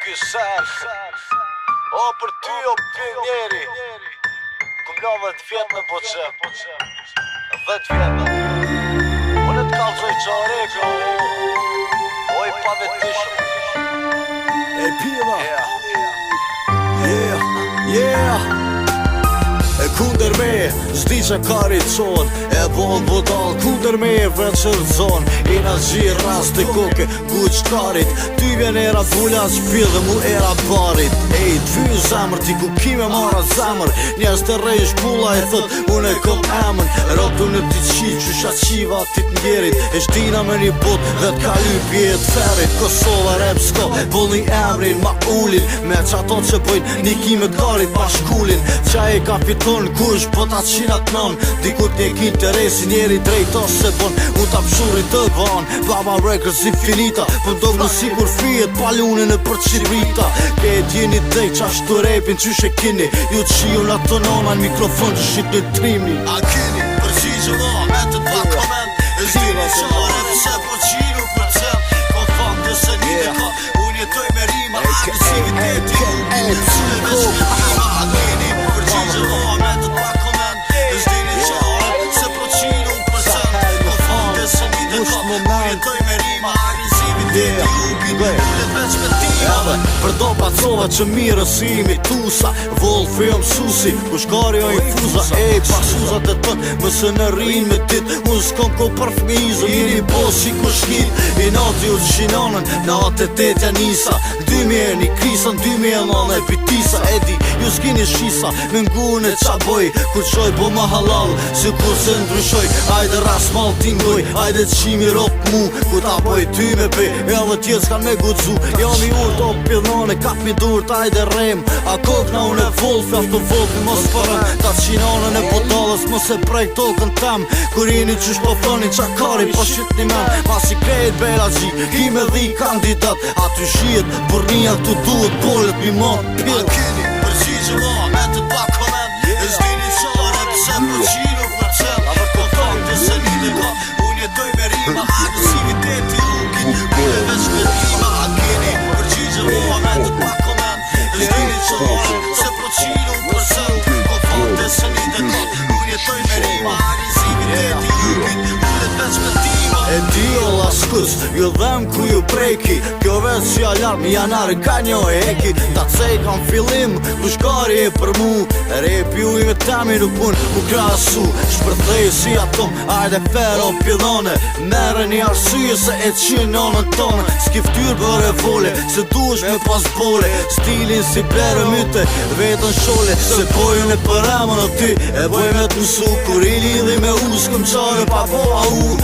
Kysen o për ty o pionjeri Kum la 10 vjet me boqe 10 vjet Unë t'kallë zoj qarek Oj pa vetishëm E piva E kunder me, zdi që kari qon E bon budal, kunder me veç rëzon I na gjirë rast të koke, guqtarit Ty vjen era bulla shpil dhe mu era barit Ej, t'fy zamër, ti ku kime mara zamër Njerës të rejsh pulla e thot, unë e kom emën Rotu në t'i qi, qysha qiva ti t'njerit E shtina me një bot dhe t'ka lypje e t'ferit Kosova rap s'ko, bolni emrin ma ullin Me qato që bojnë një kime t'garit ma shkullin Qa e kapiton kush po ta qinat non Dikut një interesi njeri drejt ose bon Unë ta pshurit të ban Baba Records infinita Po do më sigur fijet palunin e për qibrita Këtë jeni drejt qashtu repin qysh e kini Ju qiju në të nona në mikrofon që shqit një trimni A kini përgjigje va me të t'pa komend E zdini qare pëse po qinu për cem Ko fakt dhe se një dhe ka Unë jetoj me rima Agresiviteti Unë e veç me rima A kini përgjigje va me të t'pa komend E zdini qare pëse po qinu për cem Ko fakt dhe se një dhe ka Unë jetoj me rima Agresiviteti Unë e veç me tima Për do pacova që mire si imi tusa Volf e jom susi, ku shkari o i fuza Ej, pasuzat e tën, mëse në rinë me dit Unë s'kom ko për fmizë, miri bos që ku shkit I nati u të shinonën, natë e tetja nisa 2000 një krisa, 2000 nane e pitisa Edi, ju s'kini shisa, me ngune qa boj Ku qoj bo ma halal, si kur se ndryshoj Ajde ras mal t'ingoj, ajde qimi rop mu Ku ta boj ty me pe, e dhe tjetë s'kan me gudzu Jam i urt o pidhone, kap mi dur t'ajde rem A kokna unë e volf, jaf të volfi mos përëm Ta qinonën e potallës, mos e prej tokën tem Kur jeni qysh po thoni qakari, po shqit një men Mas i krejt bela gji, ki me dhi kandidat A ty shiet, burnia t'u duhet bollet mi ma pil A kini përgjigje va me të t'pa komend E zdini qare pëse po qinu për cem Ko fakt dhe se një dhe ka Unë jetoj me rima Agresiviteti Unë e veç me tima A kini përgjigje va me të t'pa komend E zdini qare pëse po qinu për cem Ko fakt dhe se një dhe ka Unë jetoj me rima Agresiviteti Unë e veç me tima E di o laskus, ju dhem ku ju preki Kjo veç që alarm, janari ka njo e heki Ta cej kam fillim, ku shkari e për mu Repi u i me temi nuk pun u krasu Shpërthej si atom, ajde fer o pidhone Mere një arsye se e qinë nonën tonë S'ki ftyr për e vole, se duesh me pas bole Stilin si bere myte, vetën shole Se bojën e për emën o ty, e boj me t'mësu Kur i lidhi me u, s'këm qare pa po a u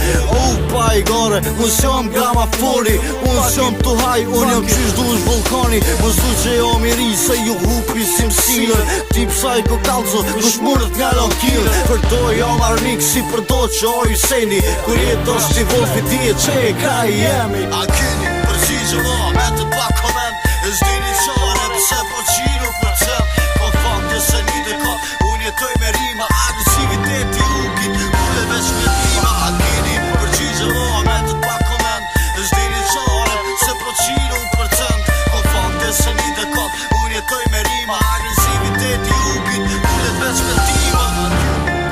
pa i gore, unë s'jom grama foli Unë s'jom t'u haj, unë jom qysh dush vulkani Mos du që jo miri se ju hupi si msilër Ti psaj ko kalzo, kush mërët nga lankilë Për do jam armik si për do që o i seni Kur jetë është t'i volfi ti e që e ka i jemi A kini përgjigje va me të t'pa komend E zdini qare pëse po qinu për cem Ko fakt dhe se një dhe ka Unë jetoj me rima Agresiviteti Unë e veç me tima A kini përgjigje va me të t'pa komend E zdini qare pëse po qinu për cem Ko fakt dhe se një dhe ka Unë jetoj me rima Agresiviteti Unë e veç me tima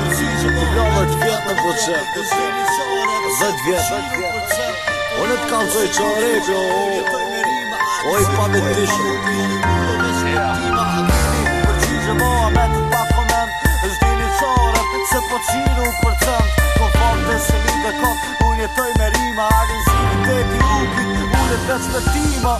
Përgjigje va Bla 10 vjet me boqe E zdini qare 10 vjet Unë t'kallë zoj qarek Oj pa vetishëm Përgjigje va me të t'pa komend E zdini qare se po qinu për cem Ko fakt dhe se një dhe ka Unë jetoj me rima Agresiviteti Unë e veç me tima